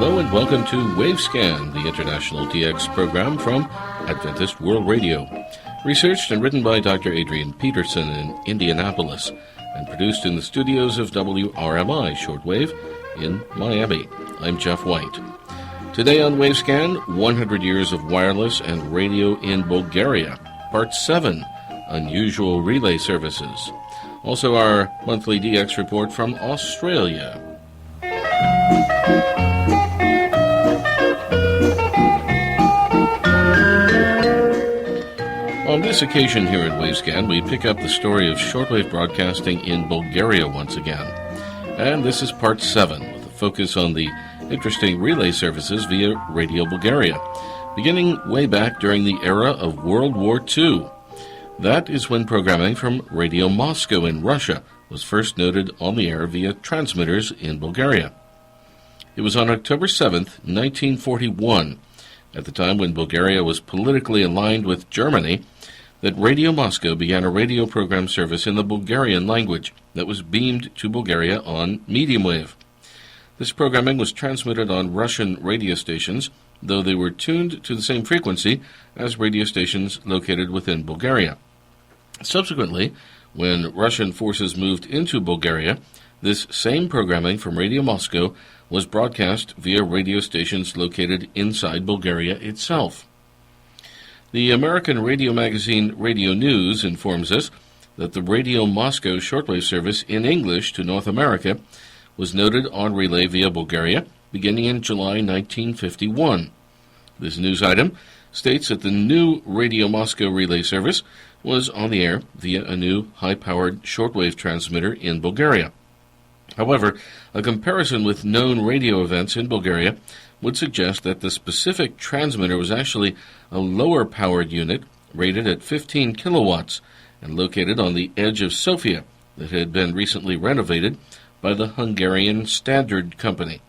Hello and welcome to Wavescan, the international DX program from Adventist World Radio. Researched and written by Dr. Adrian Peterson in Indianapolis and produced in the studios of WRMI Shortwave in Miami. I'm Jeff White. Today on Wavescan, 100 years of wireless and radio in Bulgaria, Part 7, Unusual Relay Services. Also our monthly DX report from Australia. On this occasion here at Wavescan, we pick up the story of shortwave broadcasting in Bulgaria once again. And this is Part 7, with a focus on the interesting relay services via Radio Bulgaria, beginning way back during the era of World War II. That is when programming from Radio Moscow in Russia was first noted on the air via transmitters in Bulgaria. It was on October 7th, 1941, at the time when Bulgaria was politically aligned with Germany, that Radio Moscow began a radio program service in the Bulgarian language that was beamed to Bulgaria on medium wave. This programming was transmitted on Russian radio stations, though they were tuned to the same frequency as radio stations located within Bulgaria. Subsequently, when Russian forces moved into Bulgaria, this same programming from Radio Moscow was broadcast via radio stations located inside Bulgaria itself. The American radio magazine Radio News informs us that the Radio Moscow shortwave service in English to North America was noted on relay via Bulgaria beginning in July 1951. This news item states that the new Radio Moscow relay service was on the air via a new high-powered shortwave transmitter in Bulgaria. However, a comparison with known radio events in Bulgaria would suggest that the specific transmitter was actually a lower-powered unit rated at 15 kilowatts and located on the edge of Sofia that had been recently renovated by the Hungarian Standard Company.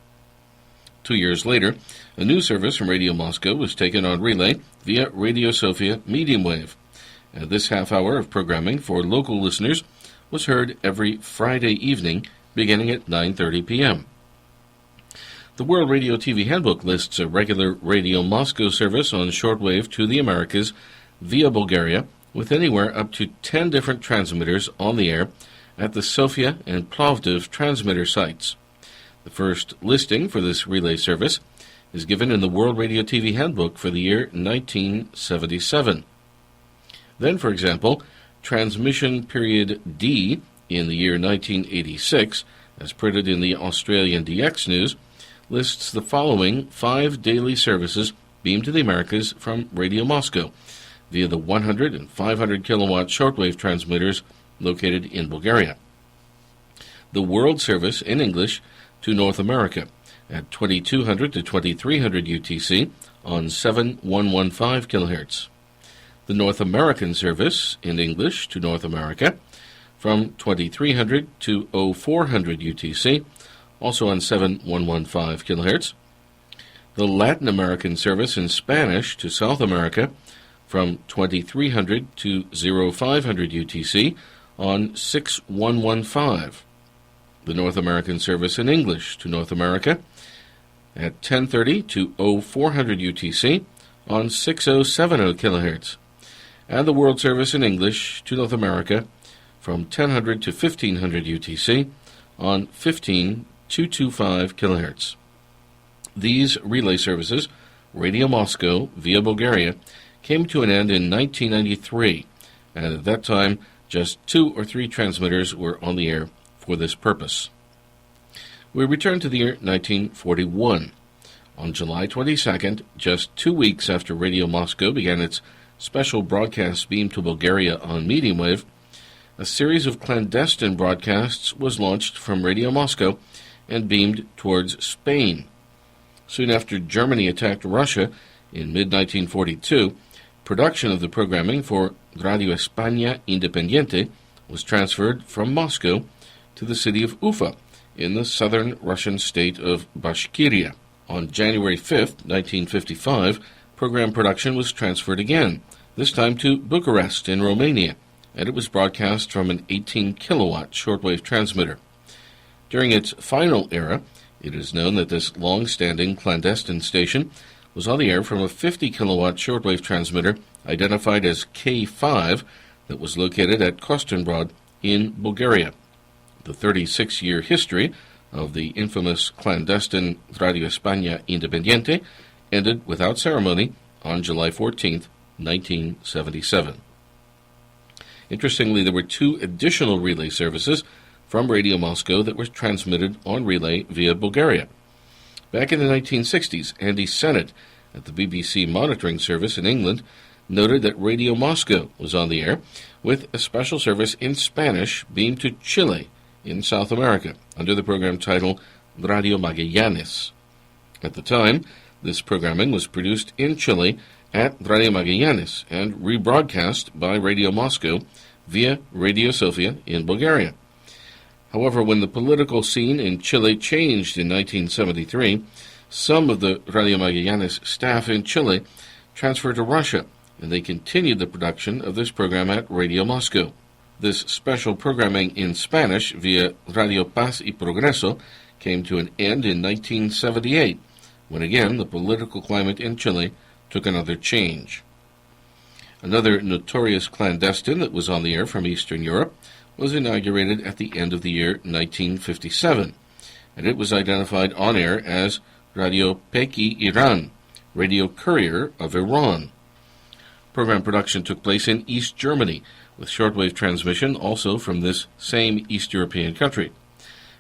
2 years later, a new service from Radio Moscow was taken on relay via Radio Sofia medium wave. This half hour of programming for local listeners was heard every Friday evening beginning at 9:30 p.m. The World Radio TV Handbook lists a regular Radio Moscow service on shortwave to the Americas via Bulgaria with anywhere up to 10 different transmitters on the air at the Sofia and Plovdiv transmitter sites. The first listing for this relay service is given in the World Radio TV Handbook for the year 1977. Then, for example, transmission period D in the year 1986, as printed in the Australian DX News, lists the following 5 daily services beamed to the Americas from Radio Moscow via the 100 and 500 kilowatt shortwave transmitters located in Bulgaria. The World Service in English to North America at 2200 to 2300 UTC on 7115 kHz. The North American Service in English to North America from 2300 to 0400 UTC, also on 7115 kHz. The Latin American Service in Spanish to South America from 2300 to 0500 UTC on 6115. The North American Service in English to North America at 1030 to 0400 UTC on 6070 kHz. And the World Service in English to North America from 1000 to 1500 UTC on 15225 kHz. These relay services, Radio Moscow via Bulgaria, came to an end in 1993, and at that time just 2 or 3 transmitters were on the air for this purpose. We return to the year 1941. On July 22nd, just 2 weeks after Radio Moscow began its special broadcast beamed to Bulgaria on medium wave, a series of clandestine broadcasts was launched from Radio Moscow and beamed towards Spain. Soon after Germany attacked Russia in mid-1942, production of the programming for Radio España Independiente was transferred from Moscow to the city of Ufa in the southern Russian state of Bashkiria. On January 5, 1955, program production was transferred again, this time to Bucharest in Romania, and it was broadcast from an 18-kilowatt shortwave transmitter. During its final era, It is known that this long-standing clandestine station was on the air from a 50-kilowatt shortwave transmitter identified as K5 that was located at Kostanbrod in Bulgaria. The 36-year history of the infamous clandestine Radio España Independiente ended without ceremony on July 14, 1977. Interestingly, there were two additional relay services from Radio Moscow that were transmitted on relay via Bulgaria. Back in the 1960s, Andy Sennett at the BBC monitoring service in England noted that Radio Moscow was on the air with a special service in Spanish beamed to Chile in South America under the program title Radio Magallanes. At the time, this programming was produced in Chile at Radio Magallanes and rebroadcast by Radio Moscow via Radio Sofia in Bulgaria. However, when the political scene in Chile changed in 1973, some of the Radio Magallanes staff in Chile transferred to Russia, and they continued the production of this program at Radio Moscow. This special programming in Spanish via Radio Paz y Progreso came to an end in 1978, when again the political climate in Chile took another change. Another notorious clandestine that was on the air from Eastern Europe was inaugurated at the end of the year 1957, and it was identified on air as Radio Peki Iran, Radio Courier of Iran. Program production took place in East Germany, with shortwave transmission also from this same East European country.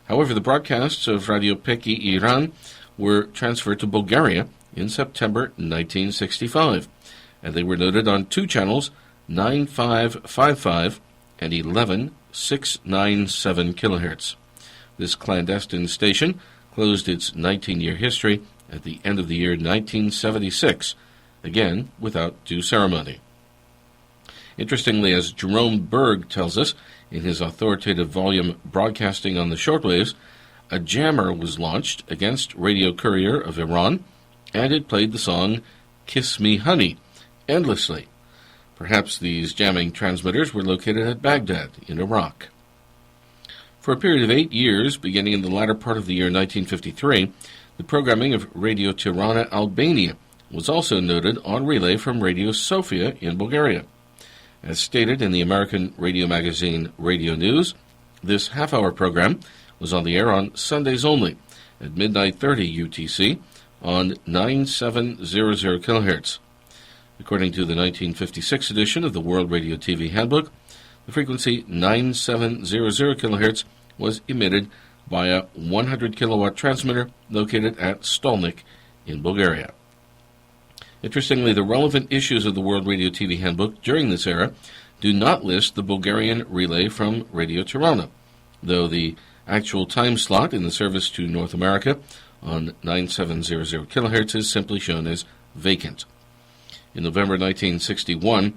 However, the broadcasts of Radio Peki Iran were transferred to Bulgaria in September 1965, and they were noted on two channels, 9555 and 11697 kHz. This clandestine station closed its 19-year history at the end of the year 1976, again without due ceremony. Interestingly, as Jerome Berg tells us in his authoritative volume Broadcasting on the Shortwaves, a jammer was launched against Radio Courier of Iran, and it played the song Kiss Me Honey endlessly. Perhaps these jamming transmitters were located at Baghdad in Iraq. For a period of 8 years, beginning in the latter part of the year 1953, the programming of Radio Tirana, Albania, was also noted on relay from Radio Sofia in Bulgaria. As stated in the American radio magazine Radio News, this half-hour program was on the air on Sundays only at midnight 30 UTC on 9700 kHz. According to the 1956 edition of the World Radio TV Handbook, the frequency 9700 kHz was emitted by a 100-kilowatt transmitter located at Stolnik in Bulgaria. Interestingly, the relevant issues of the World Radio TV Handbook during this era do not list the Bulgarian relay from Radio Tirana, though the actual time slot in the service to North America on 9700 kHz is simply shown as vacant. In November 1961,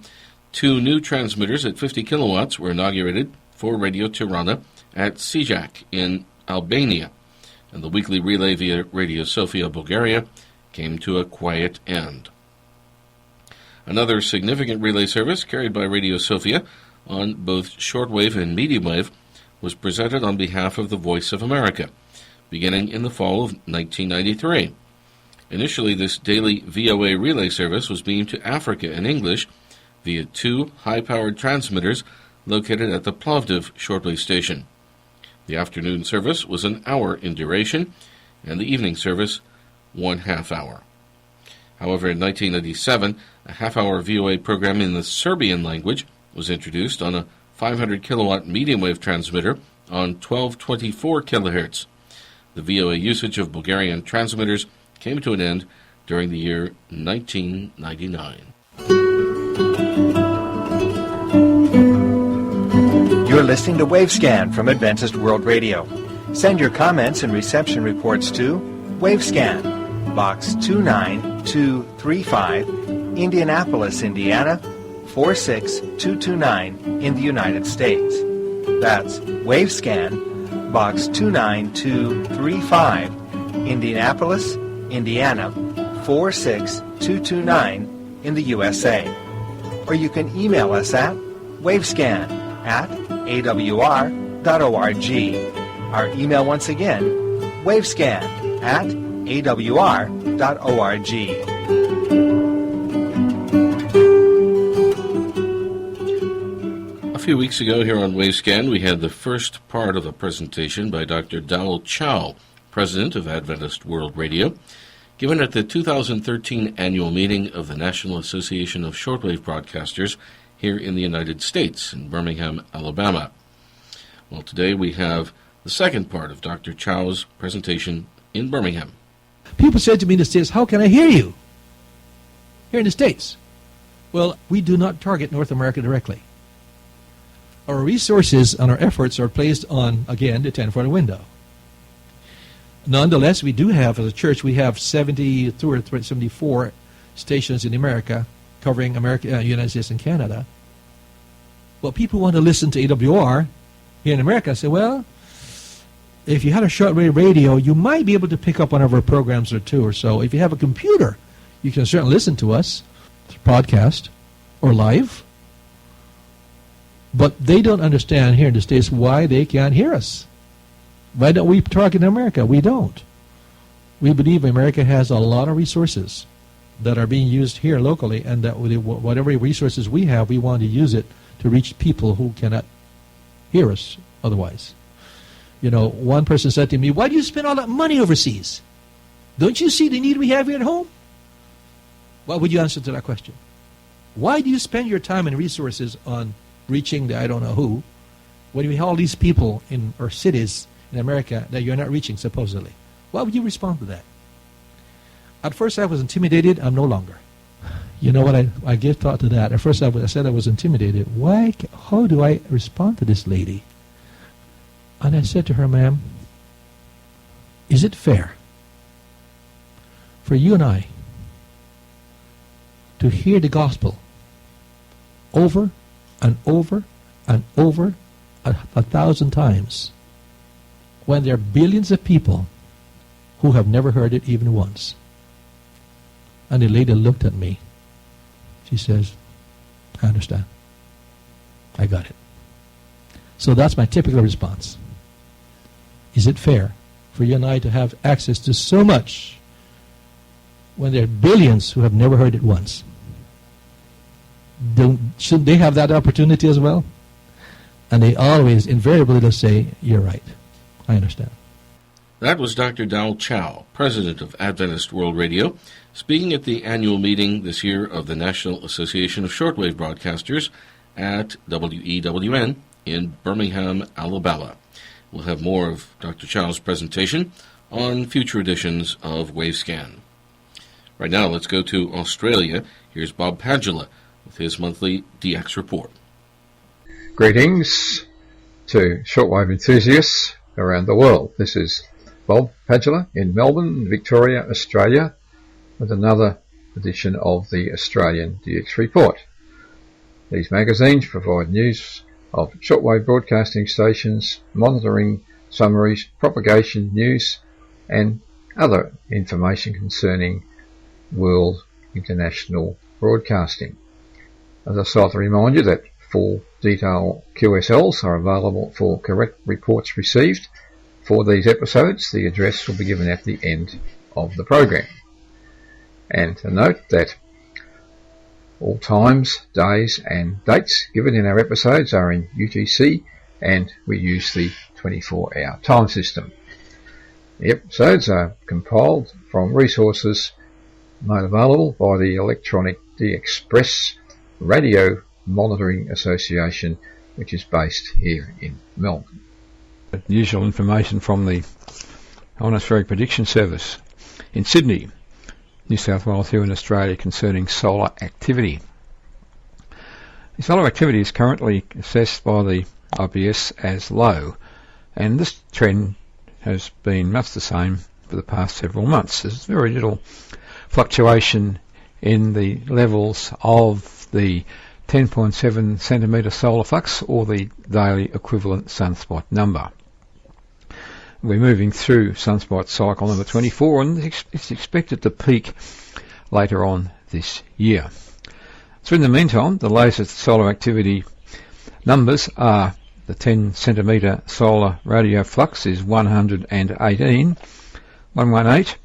two new transmitters at 50 kilowatts were inaugurated for Radio Tirana at Sijak in Albania, and the weekly relay via Radio Sofia, Bulgaria, came to a quiet end. Another significant relay service carried by Radio Sofia on both shortwave and medium wave was presented on behalf of the Voice of America, beginning in the fall of 1993. Initially, this daily VOA relay service was beamed to Africa in English via two high-powered transmitters located at the Plovdiv shortwave station. The afternoon service was an hour in duration, and the evening service 1/2 hour. However, in 1997, a half-hour VOA program in the Serbian language was introduced on a 500-kilowatt medium-wave transmitter on 1224 kHz. The VOA usage of Bulgarian transmitters came to an end during the year 1999. You're listening to Wavescan from Adventist World Radio. Send your comments and reception reports to Wavescan, Box 29235, Indianapolis, Indiana, 46229 in the United States. That's Wavescan, Box 29235, Indianapolis, Indiana, 46229 in the USA. Or you can email us at wavescan@awr.org. Our email once again, wavescan at awr.org. A few weeks ago here on Wavescan, we had the first part of a presentation by Dr. Dowell Chow, President of Adventist World Radio, given at the 2013 annual meeting of the National Association of Shortwave Broadcasters here in the United States, in Birmingham, Alabama. Well, today we have the second part of Dr. Chow's presentation in Birmingham. People said to me in the States, how can I hear you here in the States? Well, we do not target North America directly. Our resources and our efforts are placed on, again, the 10-foot window. Nonetheless, we do have, as a church, we have 72 or 74 stations in America covering America, United States and Canada. Well, people want to listen to AWR here in America. I say, well, if you had a shortwave radio, you might be able to pick up one of our programs or two or so. If you have a computer, you can certainly listen to us, podcast or live. But they don't understand here in the States why they can't hear us. Why don't we target America? We don't. We believe America has a lot of resources that are being used here locally, and that whatever resources we have, we want to use it to reach people who cannot hear us otherwise. You know, one person said to me, why do you spend all that money overseas? Don't you see the need we have here at home? What would you answer to that question? Why do you spend your time and resources on reaching the I don't know who, when we have all these people in our cities in America that you're not reaching, supposedly? Why would you respond to that? At first I was intimidated. I'm no longer. You know what? I gave thought to that. At first I said I was intimidated. Why? How do I respond to this lady? And I said to her, ma'am, is it fair for you and I to hear the gospel over and over and over 1,000 times when there are billions of people who have never heard it even once? And the lady looked at me. She says, I understand. I got it. So that's my typical response. Is it fair for you and I to have access to so much when there are billions who have never heard it once? Shouldn't they have that opportunity as well? And they always, invariably, they'll say, you're right. I understand. That was Dr. Dowell Chow, President of Adventist World Radio, speaking at the annual meeting this year of the National Association of Shortwave Broadcasters at WEWN in Birmingham, Alabama. We'll have more of Dr. Chow's presentation on future editions of Wavescan. Right now, let's go to Australia. Here's Bob Padula with his monthly DX report. Greetings to shortwave enthusiasts around the world. This is Bob Padula in Melbourne, Victoria, Australia, with another edition of the Australian DX Report. These magazines provide news of shortwave broadcasting stations, monitoring summaries, propagation news, and other information concerning world international broadcasting. As I start to remind you that full detailed QSLs are available for correct reports received for these episodes. The address will be given at the end of the program. And to note that all times, days and dates given in our episodes are in UTC, and we use the 24-hour time system. The episodes are compiled from resources made available by the Electronic DXpress Radio Monitoring Association, which is based here in Melbourne. Usual information from the Ionospheric Prediction Service in Sydney, New South Wales, here in Australia, concerning solar activity. The solar activity is currently assessed by the IPS as low, and this trend has been much the same for the past several months. There's very little fluctuation in the levels of the 10.7 centimetre solar flux or the daily equivalent sunspot number. We're moving through sunspot cycle number 24, and it's expected to peak later on this year. So in the meantime, the latest solar activity numbers are the 10 centimetre solar radio flux is 118, 118,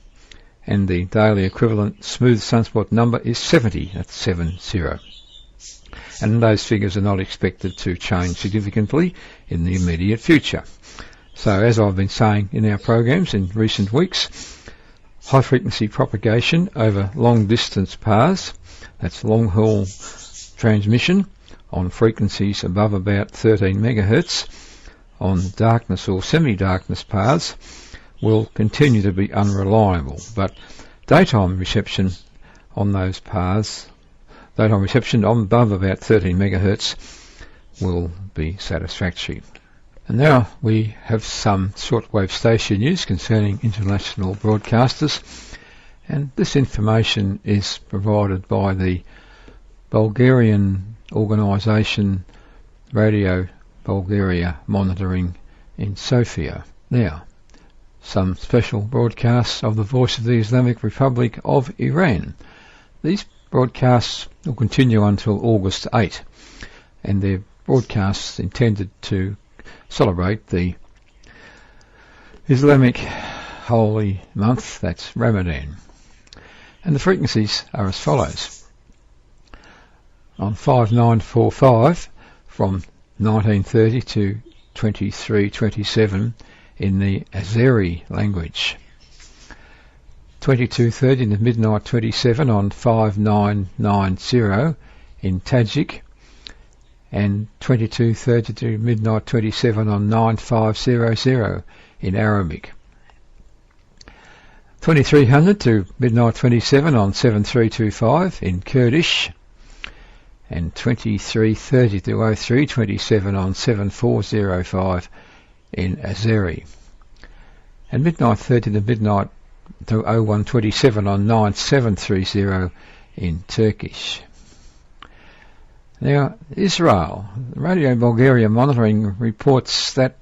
and the daily equivalent smooth sunspot number is 70. That's 70. And those figures are not expected to change significantly in the immediate future. So, as I've been saying in our programs in recent weeks, high frequency propagation over long distance paths, that's long haul transmission on frequencies above about 13 megahertz on darkness or semi-darkness paths, will continue to be unreliable, but daytime reception on those paths, daytime reception on above about 13 megahertz will be satisfactory. And now we have some shortwave station news concerning international broadcasters, and this information is provided by the Bulgarian organisation Radio Bulgaria Monitoring in Sofia. Now, some special broadcasts of the Voice of the Islamic Republic of Iran. These broadcasts will continue until August 8, and they're broadcasts intended to celebrate the Islamic holy month, that's Ramadan. And the frequencies are as follows. On 5945 from 1930 to 2327 in the Azeri language. 2230 to midnight 27 on 5990 in Tajik, and 2230 to midnight 27 on 9500 in Arabic. 2300 to midnight 27 on 7325 in Kurdish, and 2330 to 0327 on 7405 in Azeri, and midnight 30 to midnight to 0127 on 9730 in Turkish. Now, Israel, Radio Bulgaria Monitoring reports that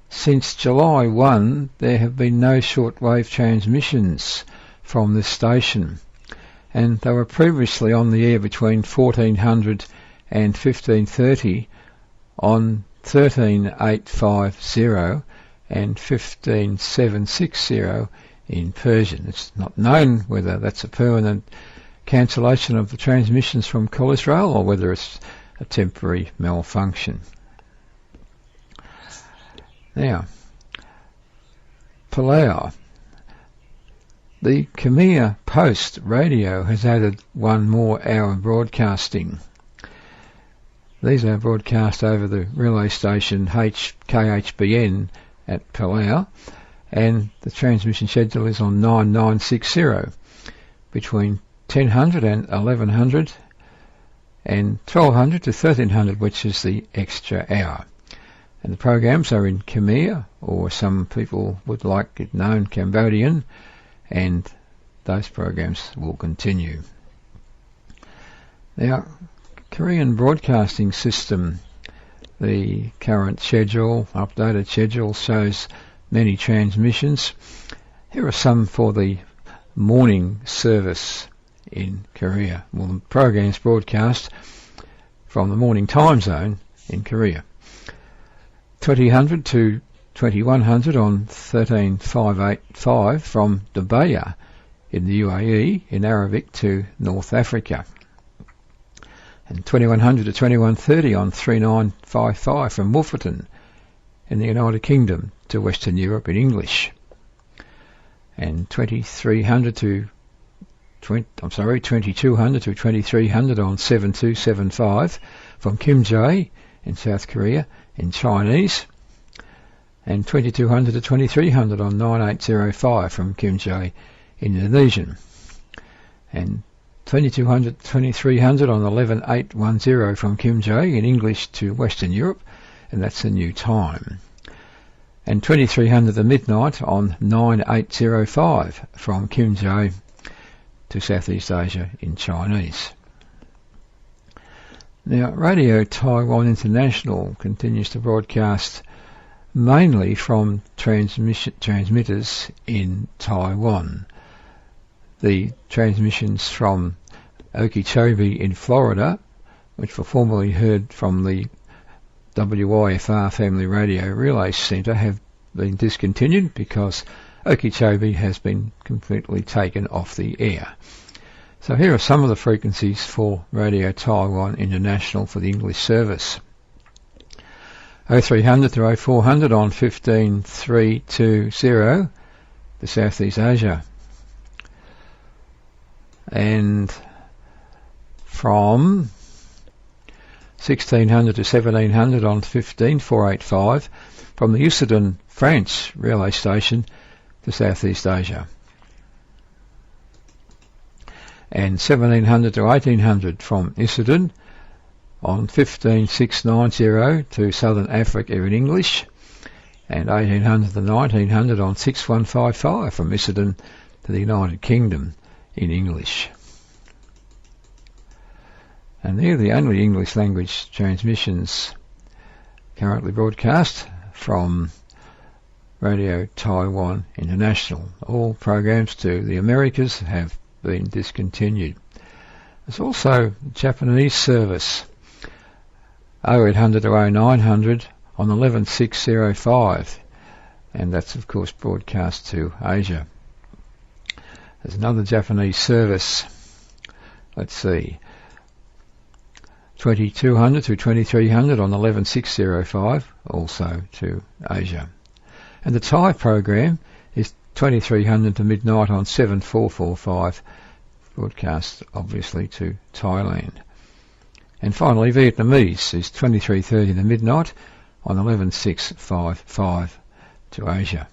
since July 1 there have been no shortwave transmissions from this station, and they were previously on the air between 1400 and 1530 on 13850 and 15760 in Persian. It's not known whether that's a permanent cancellation of the transmissions from Call Israel or whether it's a temporary malfunction. Now, Palau. The Khmer Post Radio has added one more hour of broadcasting. These are broadcast over the relay station KHBN at Palau, and the transmission schedule is on 9960 between 1000 and 1100 and 1200 to 1300, which is the extra hour. And the programs are in Khmer, or some people would like it known Cambodian, and those programs will continue. Now, Korean Broadcasting System, the current schedule, updated schedule, shows many transmissions. Here are some for the morning service in Korea. Well, the programs broadcast from the morning time zone in Korea. 2000 to 2100 on 13585 from Dubai in the UAE in Arabic to North Africa. And 2100 to 2130 on 3955 from Wolferton in the United Kingdom to Western Europe in English. And 2200 to 2300 on 7275 from Kimjae in South Korea in Chinese, and 2200 to 2300 on 9805 from Kimjae in Indonesian, and 2200 to 2300 on 11810 from Kimjae in English to Western Europe, and that's a new time, and 2300 to midnight on 9805 from Kimjae to Southeast Asia in Chinese. Now, Radio Taiwan International continues to broadcast mainly from transmitters in Taiwan. The transmissions from Okeechobee in Florida, which were formerly heard from the WIFR Family Radio Relay Centre, have been discontinued because Okeechobee has been completely taken off the air. So here are some of the frequencies for Radio Taiwan International for the English service. 0300 to 0400 on 15320 to Southeast Asia. And from 1600 to 1700 on 15485 from the Usedom, France relay station to Southeast Asia. And 1700 to 1800 from Usedom on 15690 to Southern Africa in English, and 1800 to 1900 on 6155 from Usedom to the United Kingdom in English. And they're the only English language transmissions currently broadcast from Radio Taiwan International. All programs to the Americas have been discontinued. There's also Japanese service 0800 to 0900 on 11605, and that's of course broadcast to Asia. There's another Japanese service, let's see, 2200 to 2300 on 11605, also to Asia. And the Thai program is 2300 to midnight on 7445, broadcast obviously to Thailand. And finally, Vietnamese is 2330 to midnight on 11655 to Asia.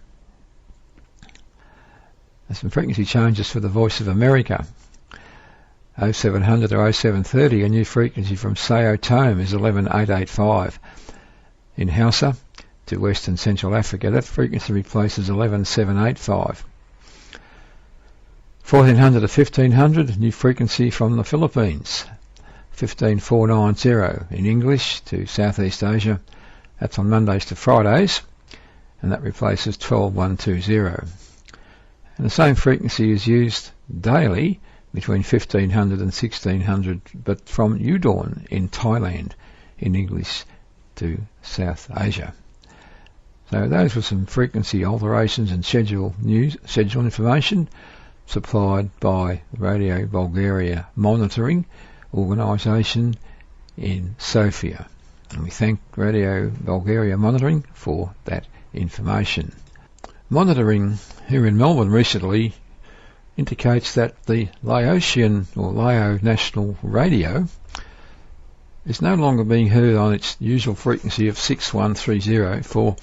There's some frequency changes for the Voice of America. 0700 to 0730, a new frequency from Sao Tome is 11885. In Hausa to West and Central Africa, that frequency replaces 11785. 1400 to 1500, new frequency from the Philippines, 15490 in English to Southeast Asia. That's on Mondays to Fridays, and that replaces 12120. And the same frequency is used daily between 1500 and 1600, but from Udon in Thailand in English to South Asia. So those were some frequency alterations and schedule information supplied by Radio Bulgaria Monitoring Organisation in Sofia. And we thank Radio Bulgaria Monitoring for that information. Monitoring here in Melbourne recently indicates that the Laotian or Lao National Radio is no longer being heard on its usual frequency of 6130 for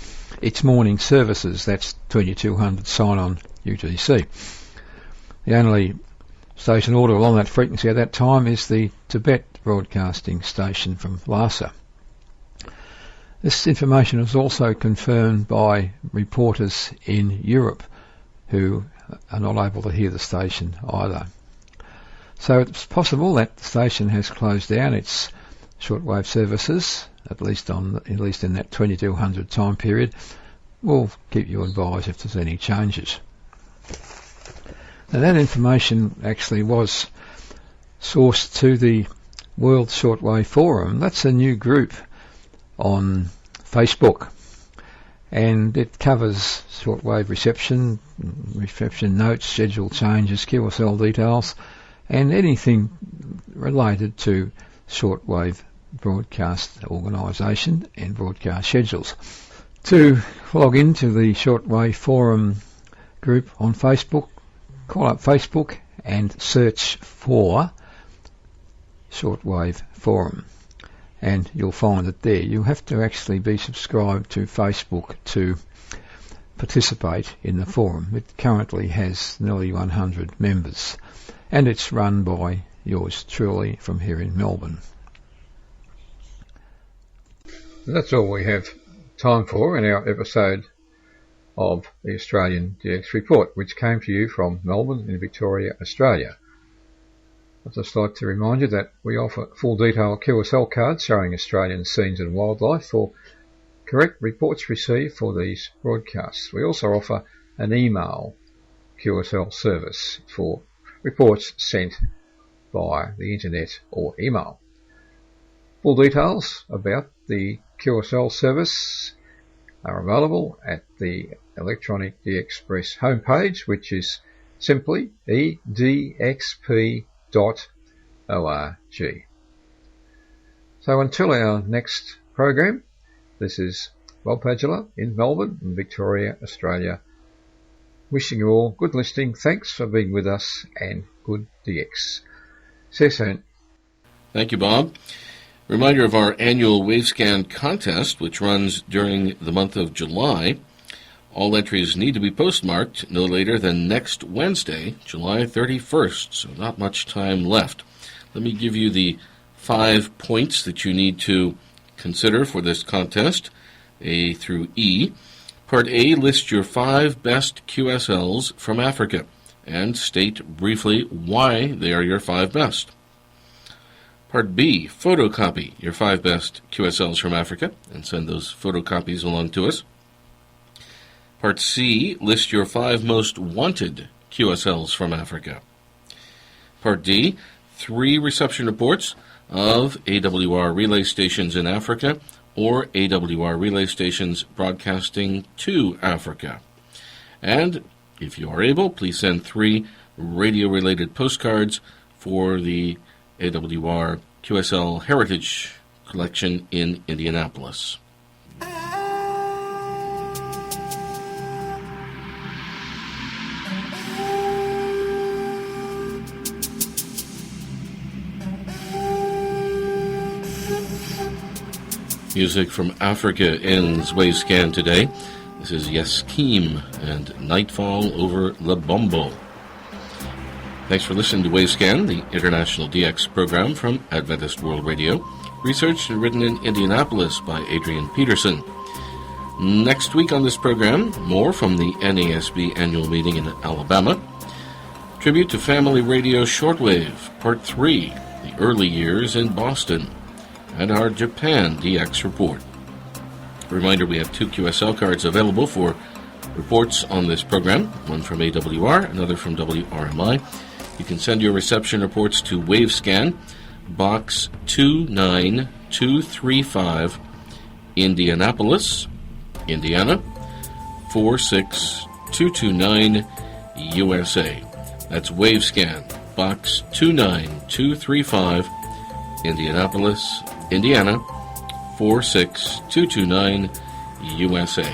its morning services. That's 2200 sign-on UTC. The only station audible on that frequency at that time is the Tibet broadcasting station from Lhasa. This information was also confirmed by reporters in Europe who are not able to hear the station either. So it's possible that the station has closed down its shortwave services, at least in that 2200 time period. We'll keep you advised if there's any changes. Now that information actually was sourced to the World Shortwave Forum. That's a new group on Facebook, and it covers shortwave reception notes, schedule changes, QSL details, and anything related to shortwave broadcast organisation and broadcast schedules. To log into the Shortwave Forum group on Facebook, call up Facebook and search for Shortwave Forum, and you'll find it there. You have to actually be subscribed to Facebook to participate in the forum. It currently has nearly 100 members, and it's run by yours truly from here in Melbourne. That's all we have time for in our episode of the Australian DX Report, which came to you from Melbourne in Victoria, Australia. I'd just like to remind you that we offer full detail QSL cards showing Australian scenes and wildlife for correct reports received for these broadcasts. We also offer an email QSL service for reports sent by the internet or email. Full details about the QSL service are available at the Electronic DXpress homepage, which is simply edxp.org. So until our next program, this is Bob Padula in Melbourne and Victoria, Australia, wishing you all good listening. Thanks for being with us, and good DX. See you soon. Thank you, Bob. Reminder of our annual Wavescan contest, which runs during the month of July. All entries need to be postmarked no later than next Wednesday, July 31st, so not much time left. Let me give you the 5 points that you need to consider for this contest, A through E. Part A lists your 5 best QSLs from Africa and state briefly why they are your 5 best. Part B, photocopy your 5 best QSLs from Africa and send those photocopies along to us. Part C, list your 5 most wanted QSLs from Africa. Part D, 3 reception reports of AWR relay stations in Africa or AWR relay stations broadcasting to Africa. And if you are able, please send 3 radio-related postcards for the AWR QSL Heritage Collection in Indianapolis. Music from Africa ends Wavescan today. This is Yeskim and Nightfall over Lebombo. Thanks for listening to Wavescan, the international DX program from Adventist World Radio. Researched and written in Indianapolis by Adrian Peterson. Next week on this program, more from the NASB annual meeting in Alabama. Tribute to Family Radio Shortwave, Part 3, the early years in Boston. And our Japan DX report. A reminder, we have 2 QSL cards available for reports on this program, one from AWR, another from WRMI. You can send your reception reports to Wavescan, Box 29235, Indianapolis, Indiana, 46229, USA. That's Wavescan, Box 29235, Indianapolis, Indiana, 46229, USA.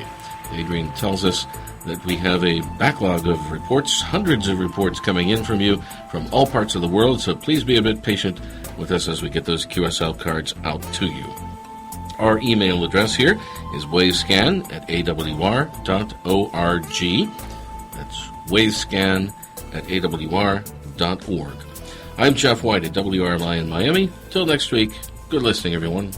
Adrian tells us that we have a backlog of reports, hundreds of reports coming in from you from all parts of the world, so please be a bit patient with us as we get those QSL cards out to you. Our email address here is wavescan@awr.org. That's wavescan@awr.org. I'm Jeff White at WRMI in Miami. Till next week, good listening, everyone.